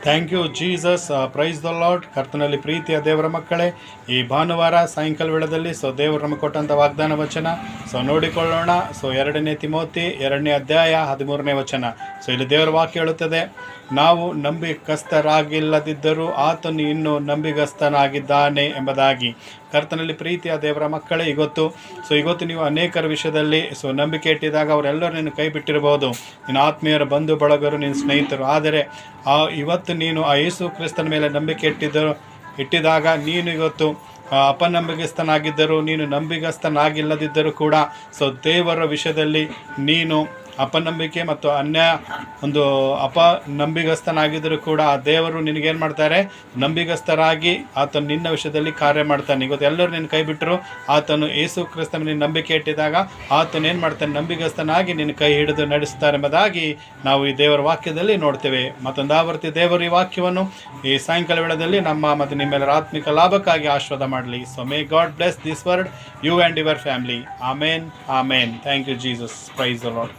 Thank you Jesus. Praise the Lord. ಕರ್ತನಲ್ಲಿ ಪ್ರೀತಿಯ ದೇವರ ಮಕ್ಕಳೇ, ಈ ಭಾನುವಾರ ಸಾಯಂಕಾಲ ವೇಳೆಯಲ್ಲಿ ದೇವರು ನಮಗೆ ಕೊಟ್ಟಂಥ ವಾಗ್ದಾನ ವಚನ ನೋಡಿಕೊಳ್ಳೋಣ. 2 ತಿಮೋತಿ 2ನೇ ಅಧ್ಯಾಯ 13ನೇ ವಚನ. ಇಲ್ಲಿ ದೇವರ ವಾಕ್ಯ ಹೇಳುತ್ತದೆ, ನಾವು ನಂಬಿಗಸ್ತರಾಗಿಲ್ಲದಿದ್ದರೂ ಆತನು ಇನ್ನೂ ನಂಬಿಗಸ್ತನಾಗಿದ್ದಾನೆ ಎಂಬುದಾಗಿ. ಕರ್ತನಲ್ಲಿ ಪ್ರೀತಿಯ ದೇವರ ಮಕ್ಕಳೇ, ಇವತ್ತು ನೀವು ಅನೇಕರ ವಿಷಯದಲ್ಲಿ ನಂಬಿಕೆ ಇಟ್ಟಿದಾಗ ಅವರೆಲ್ಲರೂ ನಿನ್ನ ಕೈ ಬಿಟ್ಟಿರಬಹುದು, ನಿನ್ನ ಆತ್ಮೀಯರ ಬಂಧು ಬಳಗರು, ನಿನ್ನ ಸ್ನೇಹಿತರು. ಆದರೆ ಇವತ್ತು ನೀನು ಆ ಯೇಸು ಕ್ರಿಸ್ತನ ಮೇಲೆ ನಂಬಿಕೆ ಇಟ್ಟಿದಾಗ ನೀನು ಇವತ್ತು ಅಪನಂಬಿಗಸ್ತನಾಗಿದ್ದರೂ, ನೀನು ನಂಬಿಗಸ್ತನಾಗಿಲ್ಲದಿದ್ದರೂ ಕೂಡ ದೇವರ ವಿಷಯದಲ್ಲಿ ನೀನು ಅಪನಂಬಿಕೆ ಮತ್ತು ಅಪನಂಬಿಗಸ್ತನಾಗಿದ್ದರೂ ಕೂಡ ಆ ದೇವರು ನಿನಗೇನು ಮಾಡ್ತಾರೆ, ನಂಬಿಗಸ್ತರಾಗಿ ಆತನು ನಿನ್ನ ವಿಷಯದಲ್ಲಿ ಕಾರ್ಯ ಮಾಡ್ತಾನೆ. ಇವತ್ತು ಎಲ್ಲರೂ ನಿನ್ನ ಕೈ ಬಿಟ್ಟರು, ಆತನು ಯೇಸು ಕ್ರಿಸ್ತನ ನಿನ್ನ ನಂಬಿಕೆ ಇಟ್ಟಿದಾಗ ಆತನು ಏನು ಮಾಡ್ತಾನೆ, ನಂಬಿಗಸ್ತನಾಗಿ ನಿನ್ನ ಕೈ ಹಿಡಿದು ನಡೆಸ್ತಾರೆ ಎಂಬುದಾಗಿ ನಾವು ಈ ದೇವರ ವಾಕ್ಯದಲ್ಲಿ ನೋಡ್ತೇವೆ. ಮತ್ತೊಂದು ಆವರ್ತಿ ದೇವರು ಈ ವಾಕ್ಯವನ್ನು ಈ ಸಾಯಂಕಾಲ ವೇಳೆಯಲ್ಲಿ ನಮ್ಮ ಮತ್ತು ನಿಮ್ಮೆಲ್ಲರ ಆತ್ಮಿಕ ಲಾಭಕ್ಕಾಗಿ ಆಶೀರ್ವಾದ ಮಾಡಲಿ. So may God bless this word, you and your family. Amen, amen. Thank you Jesus. Praise the lord.